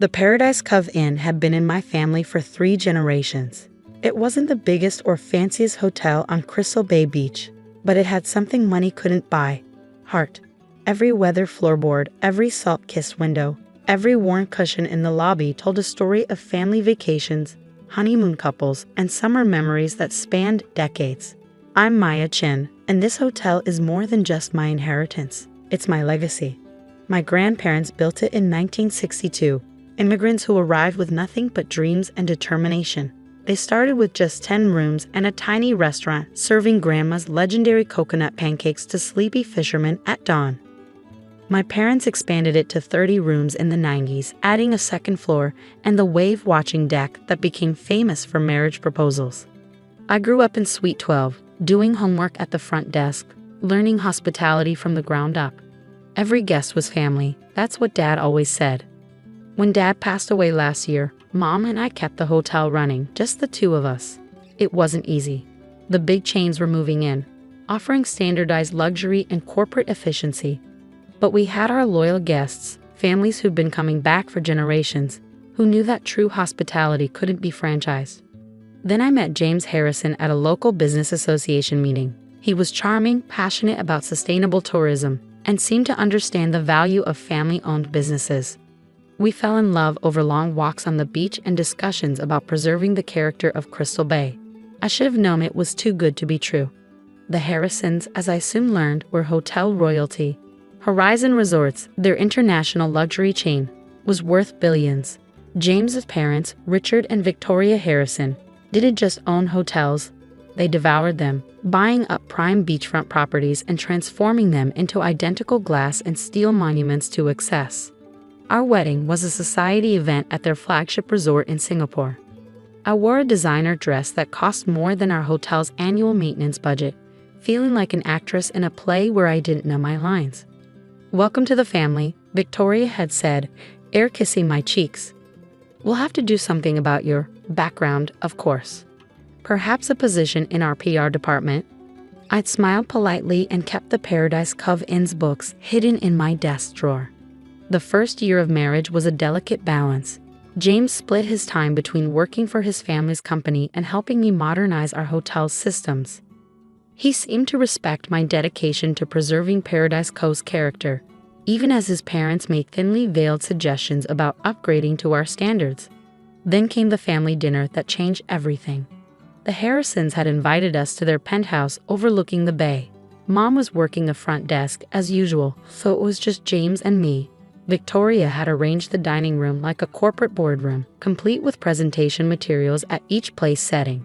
The Paradise Cove Inn had been in my family for 3 generations. It wasn't the biggest or fanciest hotel on Crystal Bay Beach, but it had something money couldn't buy: heart. Every weather floorboard, every salt-kissed window, every worn cushion in the lobby told a story of family vacations, honeymoon couples, and summer memories that spanned decades. I'm Maya Chin, and this hotel is more than just my inheritance. It's my legacy. My grandparents built it in 1962, immigrants who arrived with nothing but dreams and determination. They started with just 10 rooms and a tiny restaurant serving Grandma's legendary coconut pancakes to sleepy fishermen at dawn. My parents expanded it to 30 rooms in the 90s, adding a second floor and the wave-watching deck that became famous for marriage proposals. I grew up in Suite 12, doing homework at the front desk, learning hospitality from the ground up. Every guest was family, that's what Dad always said. When Dad passed away last year, Mom and I kept the hotel running, just the two of us. It wasn't easy. The big chains were moving in, offering standardized luxury and corporate efficiency. But we had our loyal guests, families who'd been coming back for generations, who knew that true hospitality couldn't be franchised. Then I met James Harrison at a local business association meeting. He was charming, passionate about sustainable tourism, and seemed to understand the value of family-owned businesses. We fell in love over long walks on the beach and discussions about preserving the character of Crystal Bay. I should have known it was too good to be true. The Harrisons, as I soon learned, were hotel royalty. Horizon Resorts, their international luxury chain, was worth billions. James's parents, Richard and Victoria Harrison, didn't just own hotels. They devoured them, buying up prime beachfront properties and transforming them into identical glass and steel monuments to excess. Our wedding was a society event at their flagship resort in Singapore. I wore a designer dress that cost more than our hotel's annual maintenance budget, feeling like an actress in a play where I didn't know my lines. "Welcome to the family," Victoria had said, air kissing my cheeks. "We'll have to do something about your background, of course. Perhaps a position in our PR department." I'd smiled politely and kept the Paradise Cove Inn's books hidden in my desk drawer. The first year of marriage was a delicate balance. James split his time between working for his family's company and helping me modernize our hotel's systems. He seemed to respect my dedication to preserving Paradise Cove's character, even as his parents made thinly veiled suggestions about upgrading to our standards. Then came the family dinner that changed everything. The Harrisons had invited us to their penthouse overlooking the bay. Mom was working the front desk as usual, so it was just James and me. Victoria had arranged the dining room like a corporate boardroom, complete with presentation materials at each place setting.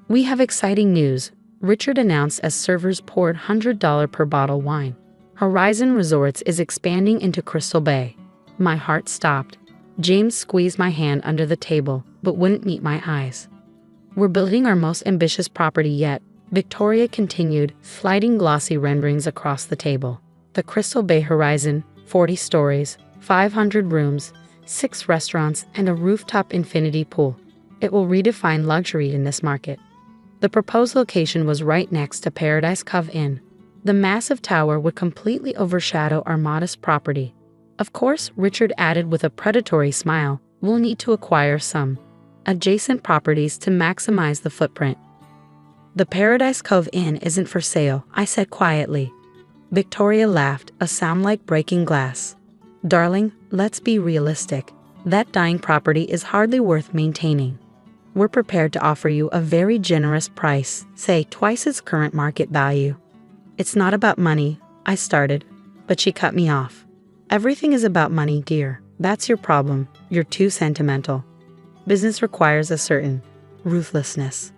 "We have exciting news," Richard announced as servers poured $100 per bottle wine. "Horizon Resorts is expanding into Crystal Bay." My heart stopped. James squeezed my hand under the table, but wouldn't meet my eyes. "We're building our most ambitious property yet," Victoria continued, sliding glossy renderings across the table. "The Crystal Bay Horizon, 40 stories, 500 rooms, 6 restaurants, and a rooftop infinity pool. It will redefine luxury in this market." The proposed location was right next to Paradise Cove Inn. The massive tower would completely overshadow our modest property. "Of course," Richard added with a predatory smile, "we'll need to acquire some adjacent properties to maximize the footprint." "The Paradise Cove Inn isn't for sale," I said quietly. Victoria laughed, a sound like breaking glass. "Darling, let's be realistic. That dying property is hardly worth maintaining. We're prepared to offer you a very generous price, say twice its current market value." "It's not about money," I started, but she cut me off. "Everything is about money, dear. That's your problem. You're too sentimental. Business requires a certain ruthlessness."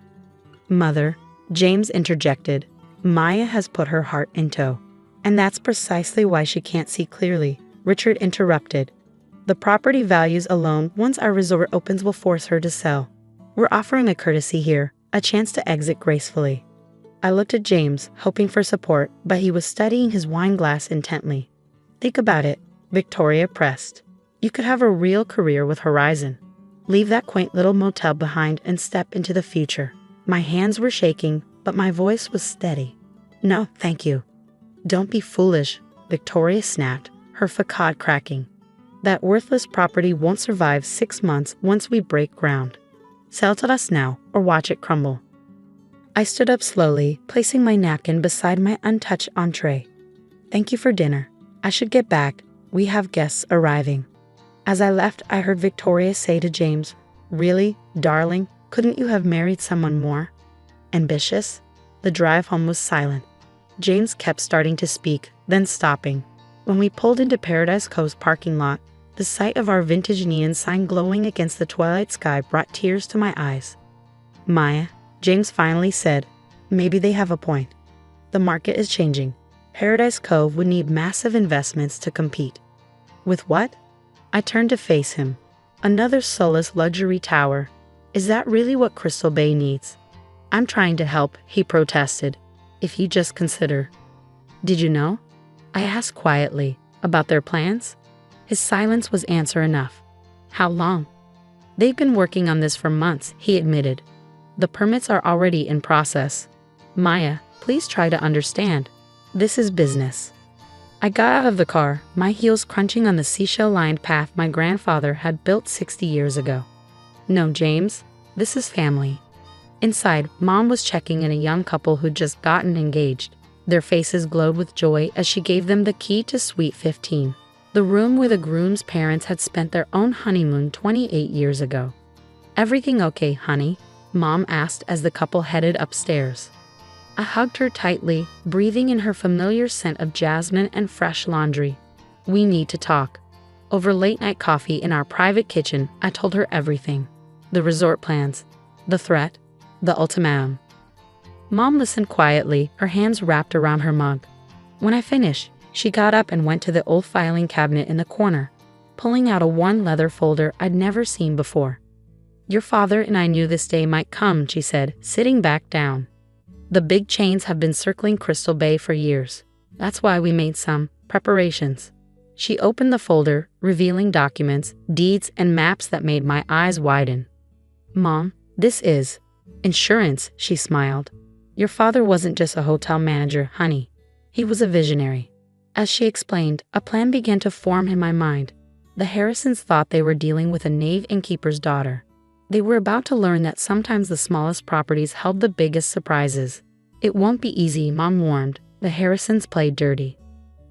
"Mother," James interjected, "Maya has put her heart in tow." "And that's precisely why she can't see clearly," Richard interrupted. "The property values alone once our resort opens will force her to sell. We're offering a courtesy here, a chance to exit gracefully." I looked at James, hoping for support, but he was studying his wine glass intently. "Think about it," Victoria pressed. "You could have a real career with Horizon. Leave that quaint little motel behind and step into the future." My hands were shaking, but my voice was steady. "No, thank you." "Don't be foolish," Victoria snapped, her facade cracking. That worthless property won't survive 6 months once we break ground. Sell to us now or watch it crumble. I stood up slowly, placing my napkin beside my untouched entree. Thank you for dinner. I should get back. We have guests arriving. As I left, I heard Victoria say to James, "Really, darling, couldn't you have married someone more ambitious?" The drive home was silent. James kept starting to speak, then stopping. When we pulled into Paradise Cove's parking lot, the sight of our vintage neon sign glowing against the twilight sky brought tears to my eyes. "Maya," James finally said, "maybe they have a point. The market is changing. Paradise Cove would need massive investments to compete." "With what?" I turned to face him. "Another soulless luxury tower. Is that really what Crystal Bay needs?" "I'm trying to help," he protested. "If you just consider." "Did you know?" I asked quietly. "About their plans?" His silence was answer enough. "How long?" "They've been working on this for months," he admitted. "The permits are already in process." "Maya, please try to understand. This is business." I got out of the car, my heels crunching on the seashell-lined path my grandfather had built 60 years ago. "No, James, this is family." Inside, Mom was checking in a young couple who'd just gotten engaged. Their faces glowed with joy as she gave them the key to Suite 15, the room where the groom's parents had spent their own honeymoon 28 years ago. "Everything okay, honey?" Mom asked as the couple headed upstairs. I hugged her tightly, breathing in her familiar scent of jasmine and fresh laundry. "We need to talk." Over late-night coffee in our private kitchen, I told her everything. The resort plans, the threat, the ultimatum. Mom listened quietly, her hands wrapped around her mug. When I finished, she got up and went to the old filing cabinet in the corner, pulling out a worn leather folder I'd never seen before. "Your father and I knew this day might come," she said, sitting back down. "The big chains have been circling Crystal Bay for years. That's why we made some preparations." She opened the folder, revealing documents, deeds, and maps that made my eyes widen. "Mom, this is insurance," she smiled. "Your father wasn't just a hotel manager, honey. He was a visionary." As she explained, a plan began to form in my mind. The Harrisons thought they were dealing with a knave innkeeper's daughter. They were about to learn that sometimes the smallest properties held the biggest surprises. "It won't be easy," Mom warned. "The Harrisons played dirty."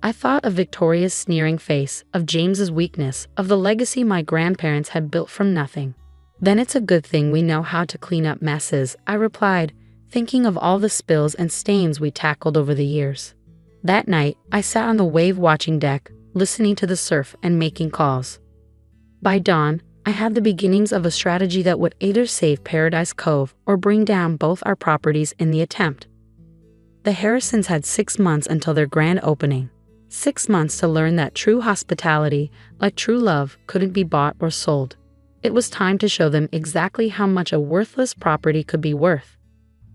I thought of Victoria's sneering face, of James's weakness, of the legacy my grandparents had built from nothing. "Then it's a good thing we know how to clean up messes," I replied, thinking of all the spills and stains we tackled over the years. That night, I sat on the wave-watching deck, listening to the surf and making calls. By dawn, I had the beginnings of a strategy that would either save Paradise Cove or bring down both our properties in the attempt. The Harrisons had 6 months until their grand opening. 6 months to learn that true hospitality, like true love, couldn't be bought or sold. It was time to show them exactly how much a worthless property could be worth.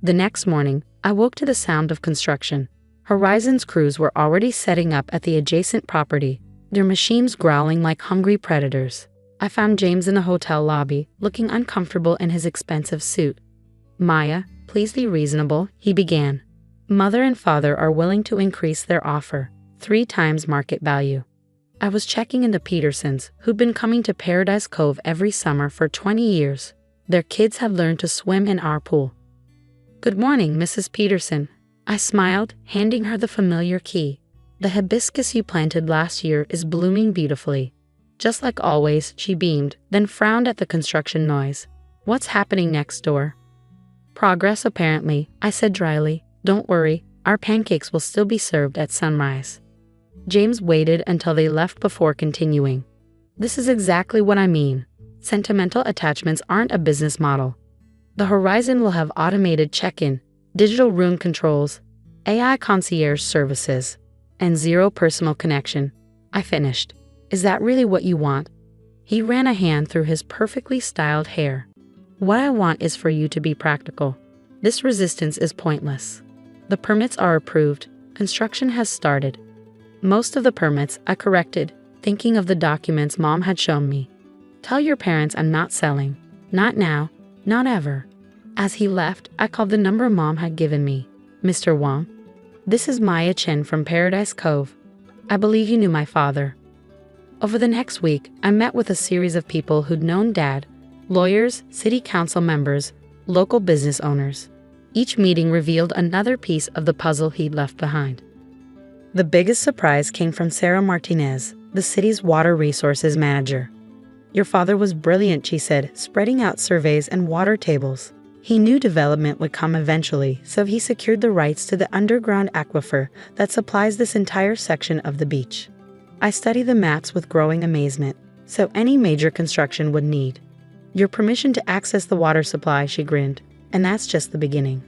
The next morning, I woke to the sound of construction. Horizon's crews were already setting up at the adjacent property, their machines growling like hungry predators. I found James in the hotel lobby, looking uncomfortable in his expensive suit. "Maya, please be reasonable," he began. "Mother and father are willing to increase their offer, 3 times market value." I was checking in the Petersons, who'd been coming to Paradise Cove every summer for 20 years. Their kids had learned to swim in our pool. "Good morning, Mrs. Peterson." I smiled, handing her the familiar key. "The hibiscus you planted last year is blooming beautifully." Just like always, she beamed, then frowned at the construction noise. "What's happening next door?" "Progress, apparently," I said dryly. "Don't worry, our pancakes will still be served at sunrise." James waited until they left before continuing. "This is exactly what I mean. Sentimental attachments aren't a business model. The Horizon will have automated check-in, digital room controls, AI concierge services, and 0 personal connection." I finished. "Is that really what you want?" He ran a hand through his perfectly styled hair. "What I want is for you to be practical. This resistance is pointless. The permits are approved. Construction has started." "Most of the permits," I corrected, thinking of the documents Mom had shown me. "Tell your parents I'm not selling. Not now. Not ever." As he left, I called the number Mom had given me. "Mr. Wong? This is Maya Chen from Paradise Cove. I believe you knew my father." Over the next week, I met with a series of people who'd known Dad: lawyers, city council members, local business owners. Each meeting revealed another piece of the puzzle he'd left behind. The biggest surprise came from Sarah Martinez, the city's water resources manager. "Your father was brilliant," she said, spreading out surveys and water tables. He knew development would come eventually, so he secured the rights to the underground aquifer that supplies this entire section of the beach. I study the maps with growing amazement, so any major construction would need your permission to access the water supply, she grinned. And that's just the beginning.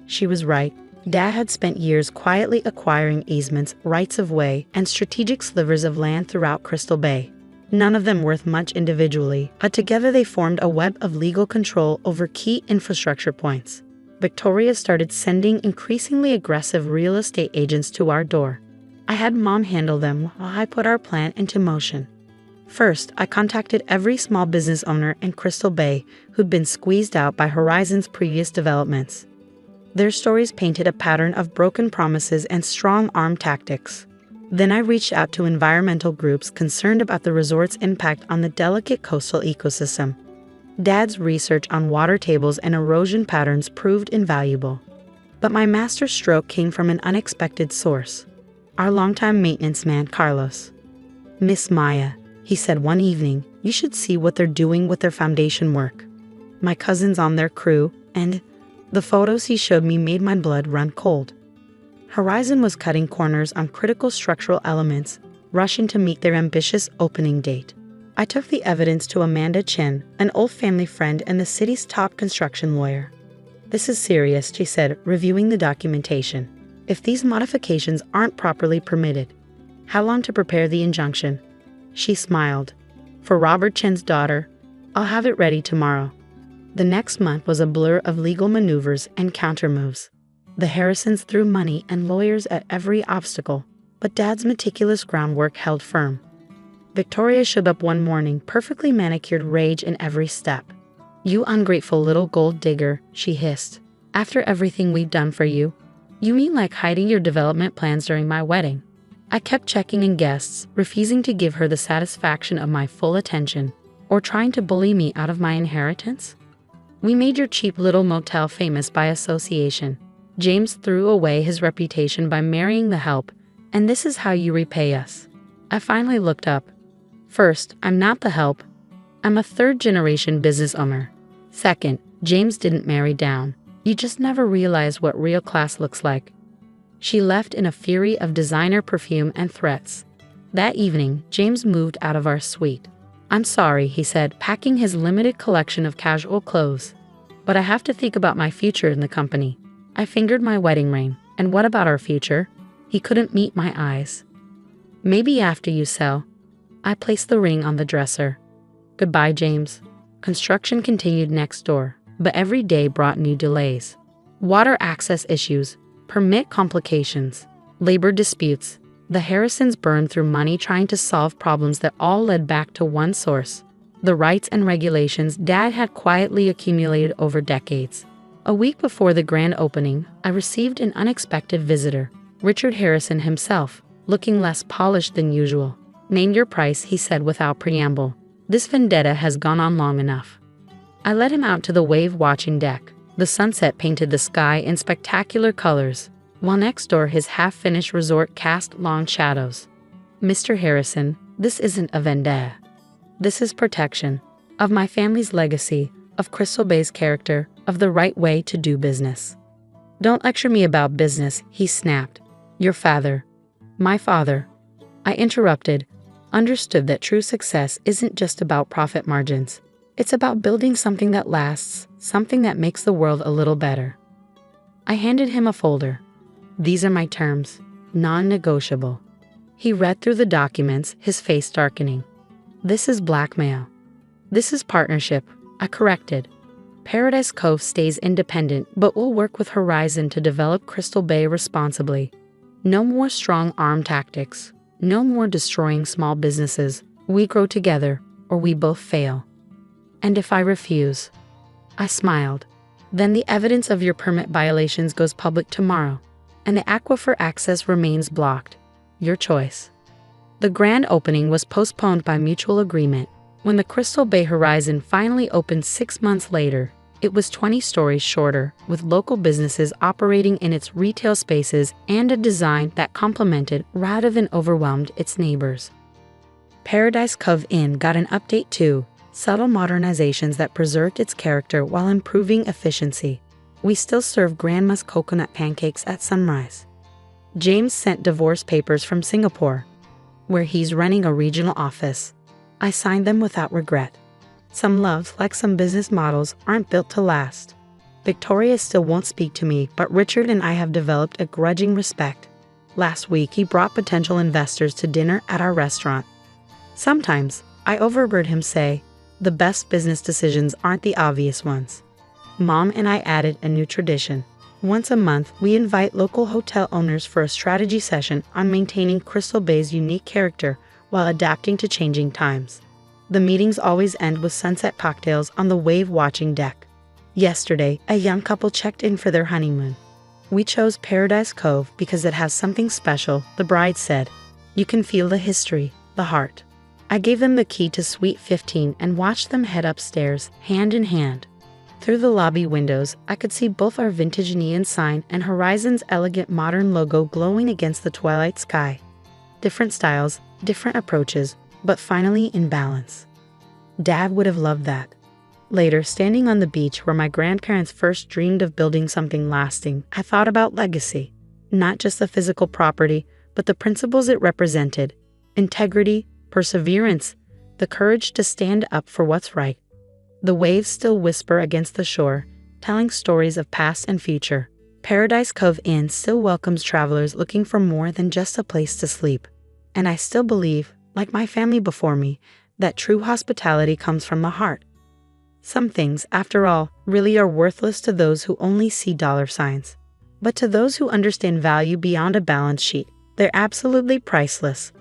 She was right. Dad had spent years quietly acquiring easements, rights of way, and strategic slivers of land throughout Crystal Bay. None of them worth much individually, but together they formed a web of legal control over key infrastructure points. Victoria started sending increasingly aggressive real estate agents to our door. I had Mom handle them while I put our plan into motion. First, I contacted every small business owner in Crystal Bay who'd been squeezed out by Horizon's previous developments. Their stories painted a pattern of broken promises and strong-arm tactics. Then I reached out to environmental groups concerned about the resort's impact on the delicate coastal ecosystem. Dad's research on water tables and erosion patterns proved invaluable. But my master stroke came from an unexpected source: our longtime maintenance man, Carlos. "Miss Maya," he said one evening, "you should see what they're doing with their foundation work. My cousin's on their crew, and..." The photos he showed me made my blood run cold. Horizon was cutting corners on critical structural elements, rushing to meet their ambitious opening date. I took the evidence to Amanda Chen, an old family friend and the city's top construction lawyer. "This is serious," she said, reviewing the documentation. "If these modifications aren't properly permitted, how long to prepare the injunction?" She smiled. "For Robert Chen's daughter, I'll have it ready tomorrow." The next month was a blur of legal maneuvers and countermoves. The Harrisons threw money and lawyers at every obstacle, but Dad's meticulous groundwork held firm. Victoria showed up one morning, perfectly manicured rage in every step. "You ungrateful little gold digger," she hissed. "After everything we've done for you? You mean like hiding your development plans during my wedding?" I kept checking in guests, refusing to give her the satisfaction of my full attention, or trying to bully me out of my inheritance. "We made your cheap little motel famous by association. James threw away his reputation by marrying the help, and this is how you repay us." I finally looked up. First, I'm not the help. I'm a third-generation business owner. Second, James didn't marry down. You just never realize what real class looks like. She left in a fury of designer perfume and threats. That evening, James moved out of our suite. "I'm sorry," he said, packing his limited collection of casual clothes. "But I have to think about my future in the company." I fingered my wedding ring. "And what about our future?" He couldn't meet my eyes. "Maybe after you sell." I placed the ring on the dresser. Goodbye, James. Construction continued next door, but every day brought new delays. Water access issues, permit complications, labor disputes. The Harrisons burned through money trying to solve problems that all led back to one source: the rights and regulations Dad had quietly accumulated over decades. A week before the grand opening, I received an unexpected visitor, Richard Harrison himself, looking less polished than usual. "Name your price," he said without preamble. "This vendetta has gone on long enough." I led him out to the wave-watching deck. The sunset painted the sky in spectacular colors, while next door his half-finished resort cast long shadows. "Mr. Harrison, this isn't a vendetta. This is protection of my family's legacy, of Crystal Bay's character, of the right way to do business." "Don't lecture me about business," he snapped. "Your father, my father," I interrupted, understood that true success isn't just about profit margins. It's about building something that lasts, something that makes the world a little better. I handed him a folder. "These are my terms, non-negotiable." He read through the documents, his face darkening. "This is blackmail. This is partnership," I corrected. "Paradise Cove stays independent, but we'll work with Horizon to develop Crystal Bay responsibly. No more strong-arm tactics. No more destroying small businesses. We grow together, or we both fail." "And if I refuse?" I smiled. "Then the evidence of your permit violations goes public tomorrow, and the aquifer access remains blocked. Your choice." The grand opening was postponed by mutual agreement. When the Crystal Bay Horizon finally opened 6 months later, it was 20 stories shorter, with local businesses operating in its retail spaces and a design that complemented rather than overwhelmed its neighbors. Paradise Cove Inn got an update too, subtle modernizations that preserved its character while improving efficiency. We still serve Grandma's coconut pancakes at sunrise. James sent divorce papers from Singapore, where he's running a regional office. I signed them without regret. Some loves, like some business models, aren't built to last. Victoria still won't speak to me, but Richard and I have developed a grudging respect. Last week, he brought potential investors to dinner at our restaurant. Sometimes, I overheard him say, the best business decisions aren't the obvious ones. Mom and I added a new tradition. Once a month, we invite local hotel owners for a strategy session on maintaining Crystal Bay's unique character while adapting to changing times. The meetings always end with sunset cocktails on the wave-watching deck. Yesterday, a young couple checked in for their honeymoon. We chose Paradise Cove because it has something special, the bride said. You can feel the history, the heart. I gave them the key to Suite 15 and watched them head upstairs, hand in hand. Through the lobby windows, I could see both our vintage neon sign and Horizon's elegant modern logo glowing against the twilight sky. Different styles, different approaches, but finally in balance. Dad would have loved that. Later, standing on the beach where my grandparents first dreamed of building something lasting, I thought about legacy. Not just the physical property, but the principles it represented. Integrity, perseverance, the courage to stand up for what's right. The waves still whisper against the shore, telling stories of past and future. Paradise Cove Inn still welcomes travelers looking for more than just a place to sleep. And I still believe, like my family before me, that true hospitality comes from the heart. Some things, after all, really are worthless to those who only see dollar signs. But to those who understand value beyond a balance sheet, they're absolutely priceless.